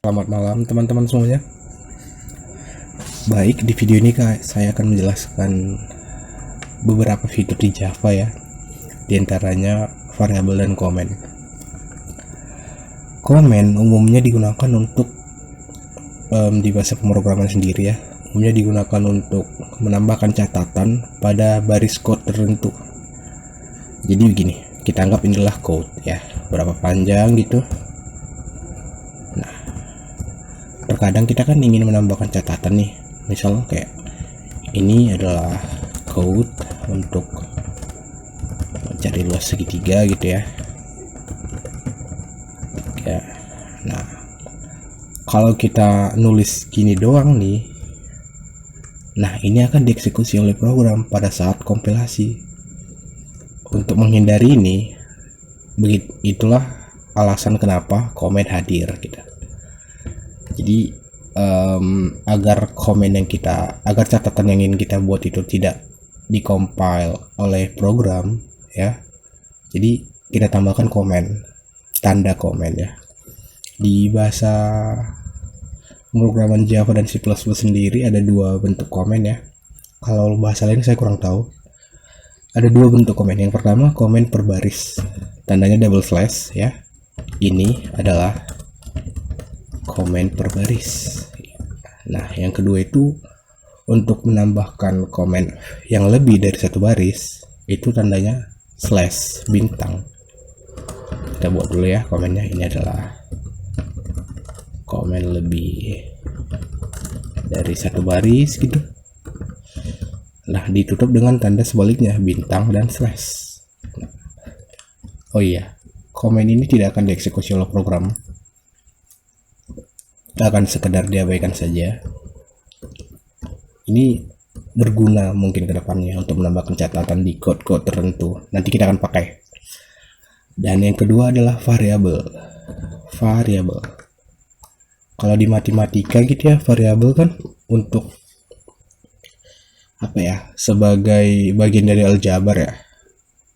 Selamat malam teman-teman semuanya. Baik, di video ini saya akan menjelaskan beberapa fitur di Java ya. Di antaranya variabel dan komen. Komen umumnya digunakan untuk di bahasa pemrograman sendiri ya. Umumnya digunakan untuk menambahkan catatan pada baris code tertentu. Jadi begini, kita anggap inilah code ya, berapa panjang gitu. Terkadang kita kan ingin menambahkan catatan nih, misal kayak ini adalah code untuk mencari luas segitiga gitu ya. Nah, kalau kita nulis gini doang nih, nah ini akan dieksekusi oleh program pada saat kompilasi. Untuk menghindari ini, itulah alasan kenapa komen hadir gitu. Jadi agar catatan yang ingin kita buat itu tidak dikompil oleh program ya, jadi kita tambahkan komen, tanda komen ya. Di bahasa pemrograman Java dan C++ sendiri ada dua bentuk komen ya. Kalau bahasa lain saya kurang tahu. Ada dua bentuk komen. Yang pertama komen per baris, tandanya double slash ya. Ini adalah komen per baris. Nah, yang kedua itu untuk menambahkan komen yang lebih dari satu baris, itu tandanya slash bintang. Kita buat dulu ya komennya. Ini adalah komen lebih dari satu baris gitu. Nah, ditutup dengan tanda sebaliknya, bintang dan slash. Oh iya, komen ini tidak akan dieksekusi oleh program, akan sekedar diabaikan saja. Ini berguna mungkin ke depannya untuk menambahkan catatan di code-code tertentu. Nanti kita akan pakai. Dan yang kedua adalah variabel. Kalau di matematika gitu ya, variabel kan untuk apa ya, sebagai bagian dari aljabar ya.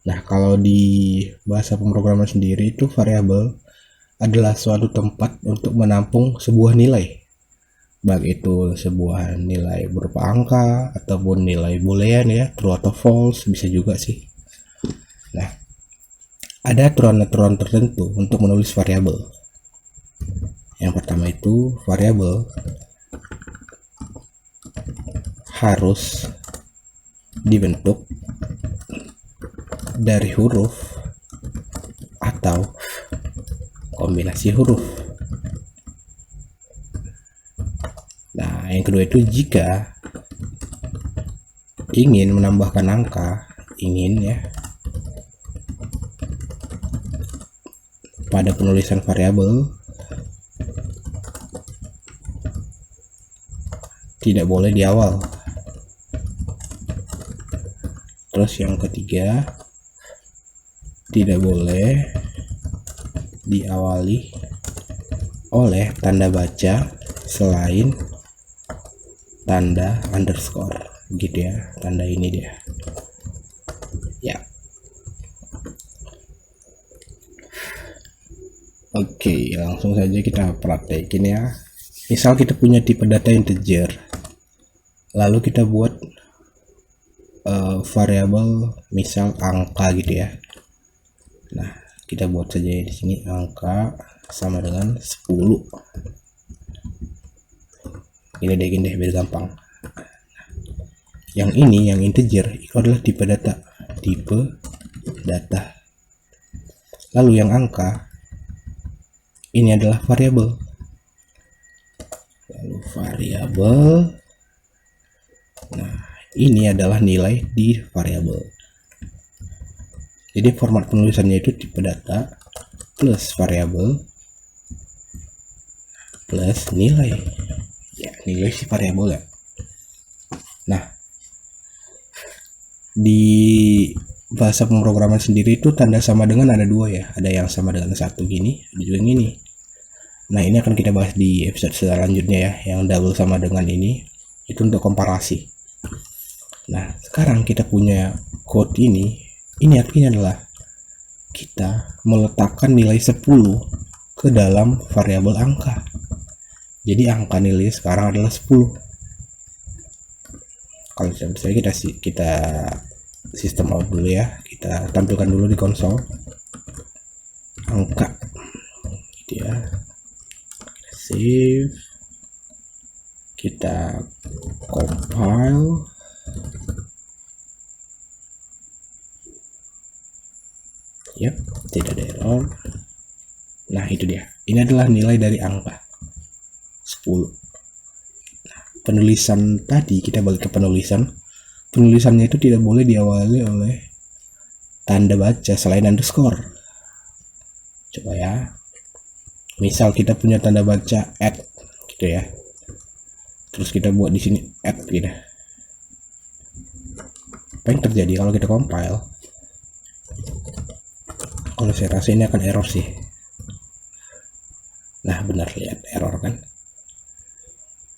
Nah, kalau di bahasa pemrograman sendiri itu variabel adalah suatu tempat untuk menampung sebuah nilai, baik itu sebuah nilai berupa angka ataupun nilai boolean ya, true atau false bisa juga sih. Nah, ada aturan-aturan tertentu untuk menulis variabel. Yang pertama itu variabel harus dibentuk dari huruf atau kombinasi huruf. Nah, yang kedua itu jika ingin menambahkan angka, pada penulisan variabel, tidak boleh di awal. Terus yang ketiga, tidak boleh diawali oleh tanda baca selain tanda underscore gitu ya. Tanda ini dia ya. Oke, langsung saja kita praktekin ya. Misal kita punya tipe data integer, lalu kita buat variabel misal angka gitu ya. Nah, kita buat saja di sini angka sama dengan 10. Ini deh biar gampang. Yang ini, yang integer, itu adalah tipe data. Lalu yang angka ini adalah variabel. Lalu variabel, nah ini adalah nilai di variabel. Jadi format penulisannya itu tipe data plus variabel plus nilai. Ya, nilai si variabel ya. Nah, di bahasa pemrograman sendiri itu tanda sama dengan ada dua ya. Ada yang sama dengan satu gini, ada juga yang ini. Nah, ini akan kita bahas di episode selanjutnya ya. Yang double sama dengan ini itu untuk komparasi. Nah, sekarang kita punya code ini. Ini artinya adalah kita meletakkan nilai 10 ke dalam variabel angka. Jadi angka nilai sekarang adalah 10. Kalau tidak bisa kita sistem out dulu ya, kita tampilkan dulu di konsol angka gitu ya. Kita save, kita compile. Yap, tidak ada error. Nah, itu dia. Ini adalah nilai dari angka 10. Nah, penulisan tadi, kita balik ke penulisan. Penulisannya itu tidak boleh diawali oleh tanda baca selain underscore. Coba ya. Misal kita punya tanda baca add gitu ya. Terus kita buat di sini add gitu. Apa yang terjadi kalau kita compile? Kalau saya rasa ini akan error sih. Nah, benar, lihat error kan.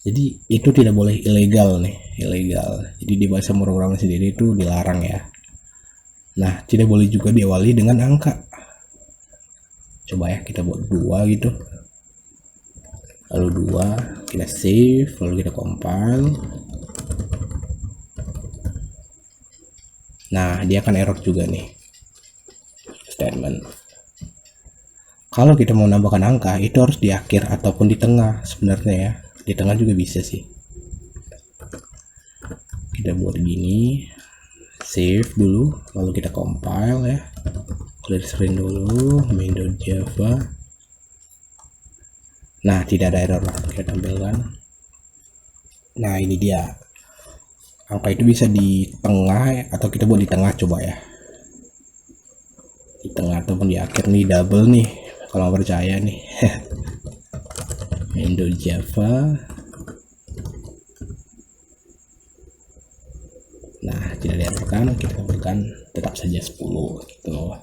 Jadi itu tidak boleh, ilegal nih, ilegal. Jadi di bahasa pemrograman sendiri itu dilarang ya. Nah, tidak boleh juga diawali dengan angka. Coba ya, kita buat 2 gitu. Lalu 2, kita save, lalu kita compile. Nah, dia akan error juga nih. Statement. Kalau kita mau nambahkan angka, itu harus di akhir ataupun di tengah sebenarnya ya. Di tengah juga bisa sih. Kita buat gini, save dulu, lalu kita compile ya. Clear screen dulu, main.java. Nah, tidak ada error, kita tampilkan. Nah, ini dia. Angka itu bisa di tengah atau kita buat di tengah, coba ya. Di tengah ataupun di akhir nih, double nih kalau percaya nih. main.java. Nah, tidak diarahkan, kita tampilkan tetap saja 10 gitu.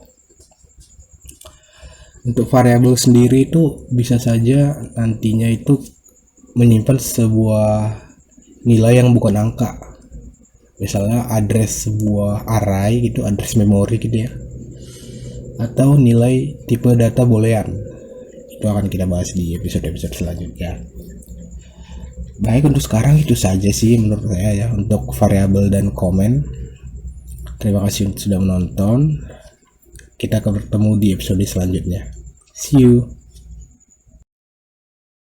Untuk variabel sendiri itu bisa saja nantinya itu menyimpan sebuah nilai yang bukan angka. Misalnya address sebuah array gitu, address memori gitu ya. Atau nilai tipe data boolean. Itu akan kita bahas di episode-episode selanjutnya. Baik, untuk sekarang itu saja sih menurut saya ya untuk variabel dan komen. Terima kasih sudah menonton. Kita akan bertemu di episode selanjutnya. See you.